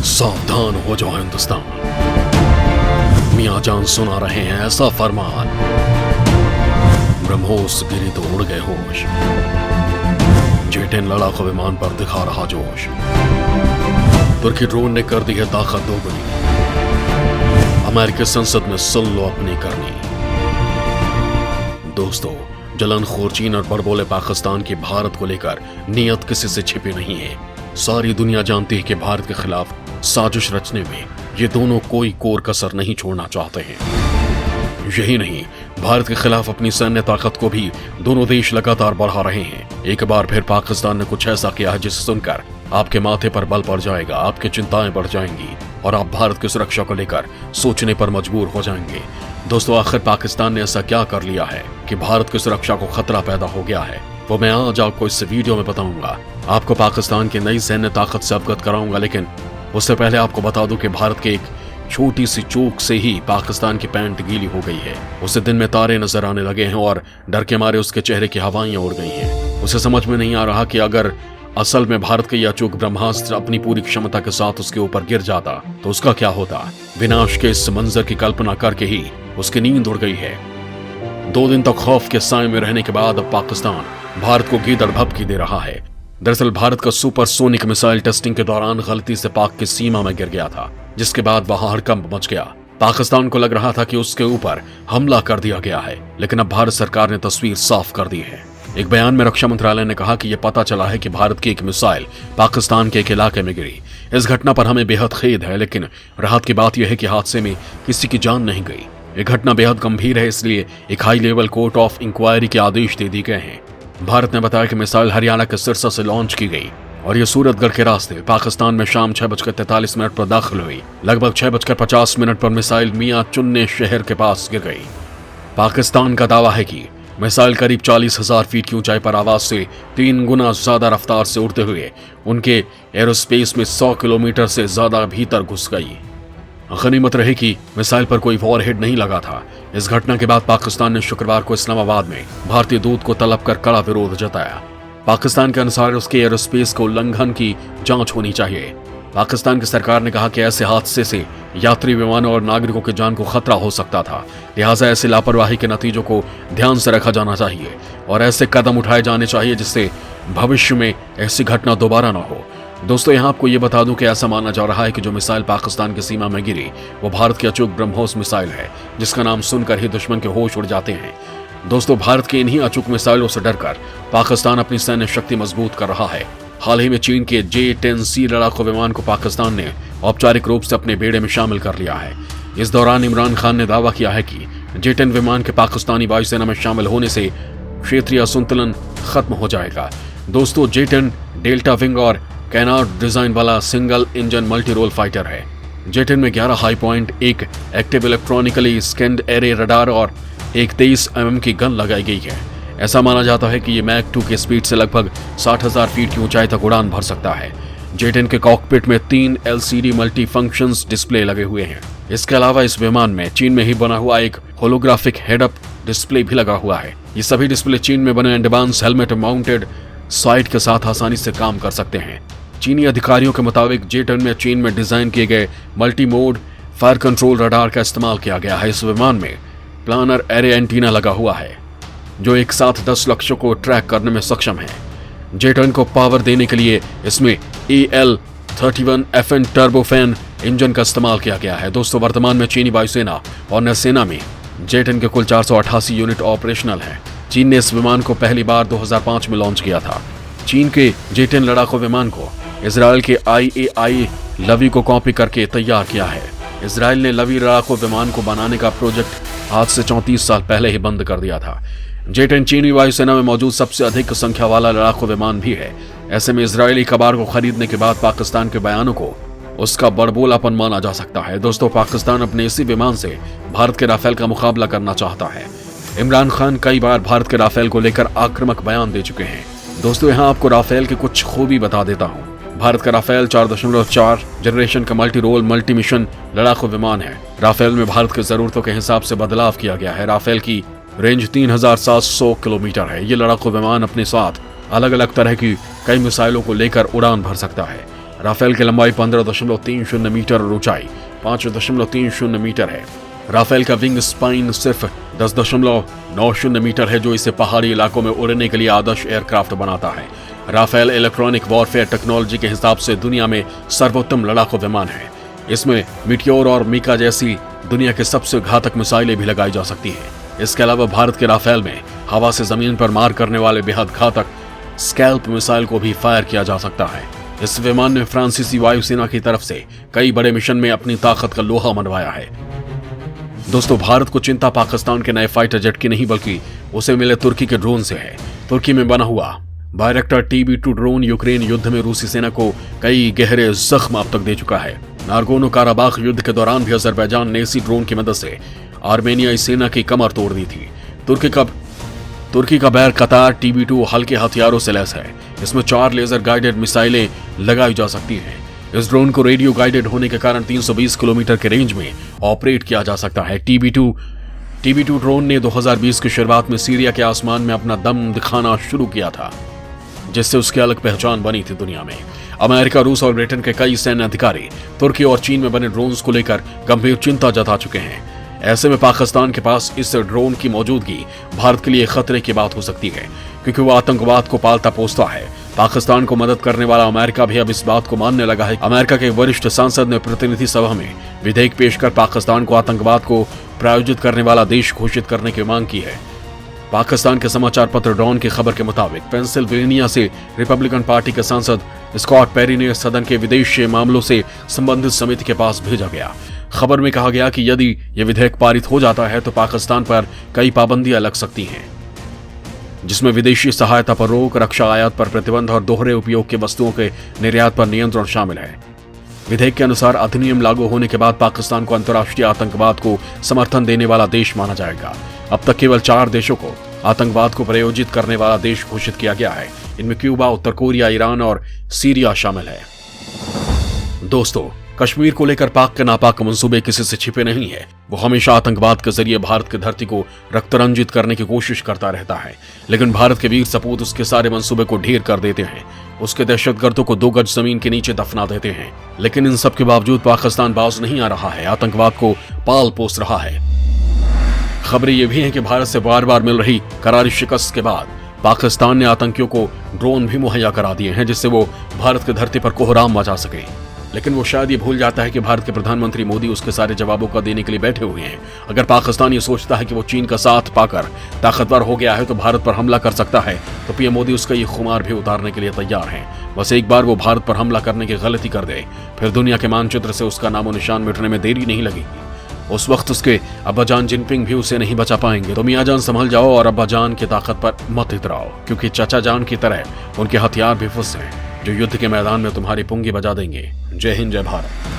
सावधान हो जाओ हिंदुस्तान, मियां जान सुना रहे हैं ऐसा फरमान, ब्रह्मोस गिरी तो उड़ गए होश, J-10 लड़ाकू विमान पर दिखा रहा जोश, तुर्की ड्रोन ने कर दी है ताकत दोगुनी, अमेरिकी संसद में सुन लो अपनी करनी। दोस्तों, जलनखोर चीन और बड़बोले पाकिस्तान की भारत को लेकर नीयत किसी से छिपी नहीं है। सारी दुनिया जानती है कि भारत के खिलाफ साजिश रचने में ये दोनों कोई कोर कसर नहीं छोड़ना चाहते हैं। यही नहीं, भारत के खिलाफ अपनी सैन्य ताकत को भी दोनों देश लगातार बढ़ा रहे हैं। एक बार फिर पाकिस्तान ने कुछ ऐसा किया है जिसे सुनकर आपके माथे पर बल पड़ जाएगा, आपकी चिंताएं बढ़ जाएंगी और आप भारत की सुरक्षा को लेकर सोचने पर मजबूर हो जाएंगे। दोस्तों, आखिर पाकिस्तान ने ऐसा क्या कर लिया है कि भारत की सुरक्षा को खतरा पैदा हो गया है, वो मैं आज आपको इस वीडियो में बताऊंगा। आपको पाकिस्तान की नई सैन्य ताकत से अवगत कराऊंगा, लेकिन उससे पहले आपको बता दूं कि भारत के एक छोटी सी चूक से ही पाकिस्तान की पैंट गीली हो गई है। उसे दिन में तारे नजर आने लगे हैं और डर के मारे उसके चेहरे की हवाइयां उड़ गई हैं। उसे समझ में नहीं आ रहा कि अगर असल में भारत का यह अचूक ब्रह्मास्त्र अपनी पूरी क्षमता के साथ उसके ऊपर गिर जाता तो उसका क्या होता। विनाश के इस मंजर की कल्पना करके ही उसकी नींद उड़ गई है। 2 दिन तक खौफ के साए में रहने के बाद अब पाकिस्तान भारत को गीदड़ भभकी दे रहा है। दरअसल भारत का सुपरसोनिक मिसाइल टेस्टिंग के दौरान गलती से पाक की सीमा में गिर गया था, जिसके बाद वहां हड़कंप मच गया। पाकिस्तान को लग रहा था कि उसके ऊपर हमला कर दिया गया है, लेकिन अब भारत सरकार ने तस्वीर साफ कर दी है। एक बयान में रक्षा मंत्रालय ने कहा कि यह पता चला है कि भारत की एक मिसाइल पाकिस्तान के एक इलाके में गिरी। इस घटना पर हमें बेहद खेद है, लेकिन राहत की बात यह है कि हादसे में किसी की जान नहीं गई। यह घटना बेहद गंभीर है, इसलिए एक high level court of inquiry के आदेश दे दिए गए हैं। भारत ने बताया कि मिसाइल हरियाणा के सिरसा से लॉन्च की गई और यह सूरतगढ़ के रास्ते पाकिस्तान में शाम 6:43 पर दाखिल हुई। लगभग 6:50 पर मिसाइल मियां चुन्ने शहर के पास गिर गई। पाकिस्तान का दावा है कि मिसाइल करीब 40,000 फीट की ऊंचाई पर आवाज से 3 गुना ज्यादा रफ्तार से उड़ते हुए उनके एरोस्पेस में 100 किलोमीटर से ज्यादा भीतर घुस गई। गनीमत रही कि मिसाइल पर कोई वॉरहेड नहीं लगा था। इस घटना के बाद पाकिस्तान ने शुक्रवार को इस्लामाबाद में भारतीय दूत को तलब कर कड़ा विरोध जताया। पाकिस्तान के अनुसार उसके एरोस्पेस को उल्लंघन की जांच होनी चाहिए। पाकिस्तान की सरकार ने कहा कि ऐसे हादसे से यात्री विमानों और नागरिकों की जान को खतरा हो सकता था, लिहाजा ऐसे लापरवाही के नतीजों को ध्यान से रखा जाना चाहिए और ऐसे कदम उठाए जाने चाहिए जिससे भविष्य में ऐसी घटना दोबारा न हो। दोस्तों, यहाँ आपको ये बता दूं कि ऐसा माना जा रहा है कि जो मिसाइल पाकिस्तान की सीमा में गिरी वो भारत की अचूक ब्रह्मोस मिसाइल है, जिसका नाम सुनकर ही दुश्मन के होश उड़ जाते हैं। दोस्तों, भारत के इन्हीं अचूक मिसाइलों से डरकर पाकिस्तान अपनी सैन्य शक्ति मजबूत कर रहा है। हाल ही में चीन के J-10C लड़ाकू विमान को पाकिस्तान ने औपचारिक रूप से अपने बेड़े में शामिल कर लिया है। इस दौरान इमरान खान ने दावा किया है कि J-10 विमान के पाकिस्तानी वायुसेना में शामिल होने से क्षेत्रीय असंतुलन खत्म हो जाएगा। दोस्तों, J-10 डेल्टा विंग और कैनार्ड डिजाइन वाला single engine multi role fighter है। J-10 में 11 हाई पॉइंट, एक active electronically scanned array radar और एक 23 mm की गन लगाई गई है। ऐसा माना जाता है कि ये मैक 2 की स्पीड से लगभग 60,000 फीट की ऊंचाई तक उड़ान भर सकता है। J-10 के कॉकपिट में 3 LCD मल्टी फंक्शंस डिस्प्ले लगे हुए हैं। इसके अलावा इस विमान में चीन में ही बना हुआ एक होलोग्राफिक हेड अप डिस्प्ले भी लगा हुआ है। ये सभी डिस्प्ले चीन में बने एडवांस हेलमेट माउंटेड साइट के साथ आसानी से काम कर सकते हैं। चीनी अधिकारियों के मुताबिक J-10 में चीन में डिजाइन किए गए multi mode fire control radar का इस्तेमाल किया गया है। इस विमान में प्लानर एरे एंटीना लगा हुआ है जो एक साथ 10 लक्ष्यों को ट्रैक करने में सक्षम है। J-10 को पावर देने के लिए इसमें AL-31FN टर्बोफैन इंजन का इस्तेमाल किया गया है। दोस्तों, वर्तमान में चीनी वायुसेना और नौसेना में J-10 के कुल 488 यूनिट ऑपरेशनल हैं। चीन ने इस विमान को पहली बार 2005 में लॉन्च किया था। चीन के J-10 लड़ाकू विमान को इजराइल के IAI लवी को कॉपी करके तैयार किया है। इजराइल ने लवी लड़ाकू विमान को बनाने का प्रोजेक्ट आज से 34 साल पहले ही बंद कर दिया था। J-10 चीनी वायुसेना में मौजूद सबसे अधिक संख्या वाला लड़ाकू विमान भी है। ऐसे में इजरायली कबाड़ को खरीदने के बाद पाकिस्तान के बयानों को उसका बड़बोलापन माना जा सकता है। दोस्तों, पाकिस्तान अपने इसी विमान से भारत के राफेल का मुकाबला करना चाहता है। इमरान खान कई बार भारत के राफेल को लेकर आक्रामक बयान दे चुके हैं। दोस्तों, यहाँ आपको राफेल की कुछ खूबी बता देता हूँ। भारत का राफेल 4.4 जनरेशन का मल्टी रोल मल्टी मिशन लड़ाकू विमान है। राफेल में भारत की जरूरतों के हिसाब से बदलाव किया गया है। राफेल की रेंज 3700 किलोमीटर है। ये लड़ाकू विमान अपने साथ अलग अलग तरह की कई मिसाइलों को लेकर उड़ान भर सकता है। राफेल की लंबाई 15.30 मीटर और ऊंचाई 5.30 मीटर है। राफेल का विंग स्पाइन सिर्फ 10.90 मीटर है, जो इसे पहाड़ी इलाकों में उड़ने के लिए आदर्श एयरक्राफ्ट बनाता है। राफेल इलेक्ट्रॉनिक वॉरफेयर टेक्नोलॉजी के हिसाब से दुनिया में सर्वोत्तम लड़ाकू विमान है। इसमें मिटियोर और मीका जैसी दुनिया के सबसे घातक मिसाइलें भी लगाई जा सकती हैं। इसके अलावा भारत के राफेल में हवा से जमीन पर मार करने वाले बेहद घातक स्कैल्प मिसाइल को भी फायर किया जा सकता है। इस विमान ने फ्रांसीसी वायुसेना की तरफ से कई बड़े मिशन में अपनी ताकत का लोहा मनवाया है। दोस्तों, भारत को चिंता पाकिस्तान के नए फाइटर जेट की नहीं, बल्कि उसे मिले तुर्की के ड्रोन से है। तुर्की में बना हुआ बायरक्टर TB2 ड्रोन यूक्रेन युद्ध में रूसी सेना को कई गहरे जख्म अब तक दे चुका है। नारगोनो काराबाख युद्ध के दौरान भी अजरबैजान ने इसी ड्रोन की मदद से आर्मेनियाई सेना की कमर तोड़ दी थी। तुर्की का बैर कतार TB2 हल्के हथियारों से लैस है। इसमें 4 लेजर गाइडेड मिसाइलें लगाई जा सकती हैं। इस ड्रोन को रेडियो गाइडेड होने के कारण 320 किलोमीटर के रेंज में ऑपरेट किया जा सकता है। TB2 ड्रोन ने 2020 की शुरुआत में सीरिया के आसमान में अपना दम दिखाना शुरू किया था, जिससे उसकी अलग पहचान बनी थी दुनिया में। अमेरिका, रूस और ब्रिटेन के कई सैन्य अधिकारी तुर्की और चीन में बने ड्रोन्स को लेकर गंभीर चिंता जता चुके हैं। ऐसे में पाकिस्तान के पास इस ड्रोन की मौजूदगी भारत के लिए खतरे की बात हो सकती है, क्योंकि वो आतंकवाद को पालता पोसता है। पाकिस्तान को मदद करने वाला अमेरिका भी अब इस बात को मानने लगा है। अमेरिका के वरिष्ठ सांसद ने प्रतिनिधि सभा में विधेयक पेश कर पाकिस्तान को आतंकवाद को प्रायोजित करने वाला देश घोषित करने की मांग की है। पाकिस्तान के समाचार पत्र डॉन की खबर के मुताबिक पेंसिल्वेनिया से रिपब्लिकन पार्टी के सांसद स्कॉट पेरी ने सदन के विदेश मामलों से संबंधित समिति के पास भेजा गया। खबर में कहा गया कि यदि यह विधेयक पारित हो जाता है तो पाकिस्तान पर कई पाबंदियां लग सकती हैं, जिसमें विदेशी सहायता पर रोक, रक्षा आयात पर प्रतिबंध और दोहरे उपयोग की वस्तुओं के निर्यात पर नियंत्रण शामिल है। विधेयक के अनुसार अधिनियम लागू होने के बाद पाकिस्तान को अंतर्राष्ट्रीय आतंकवाद को समर्थन देने वाला देश माना जाएगा। अब तक केवल 4 देशों को आतंकवाद को प्रायोजित करने वाला देश घोषित किया गया है। इनमें क्यूबा, उत्तर कोरिया, ईरान और सीरिया शामिल है। दोस्तों, कश्मीर को लेकर पाक के नापाक मंसूबे किसी से छिपे नहीं है। वो हमेशा आतंकवाद के जरिए भारत की धरती को रक्तरंजित करने की कोशिश करता रहता है, लेकिन भारत के वीर सपूत उसके सारे मंसूबे को ढेर कर देते हैं। उसके दहशतगर्दों को 2 गज जमीन के नीचे दफना देते हैं। लेकिन इन सब के बावजूद पाकिस्तान बाज नहीं आ रहा है, आतंकवाद को पाल पोस रहा है। खबरें ये भी हैं कि भारत से बार बार मिल रही करारी शिकस्त के बाद पाकिस्तान ने आतंकियों को ड्रोन भी मुहैया करा दिए हैं, जिससे वो भारत की धरती पर कोहराम मचा सके। लेकिन वो शायद ये भूल जाता है कि भारत के प्रधानमंत्री मोदी उसके सारे जवाबों का देने के लिए बैठे हुए हैं। अगर पाकिस्तान ये सोचता है कि वो चीन का साथ पाकर ताकतवर हो गया है तो भारत पर हमला कर सकता है, तो पीएम मोदी उसका ये खुमार भी उतारने के लिए तैयार हैं। बस एक बार वो भारत पर हमला करने की गलती कर दे, फिर दुनिया के मानचित्र से उसका नामो निशान मिटने में देरी नहीं लगेगी। उस वक्त उसके अब्बाजान जिनपिंग भी उसे नहीं बचा पाएंगे। तो मियाँ जान संभल जाओ और अब्बाजान की ताकत पर मत इतराओ, क्योंकि चाचा जान की तरह उनके हथियार भी फुस हैं जो युद्ध के मैदान में तुम्हारी पुंगी बजा देंगे। जय हिंद, जय भारत।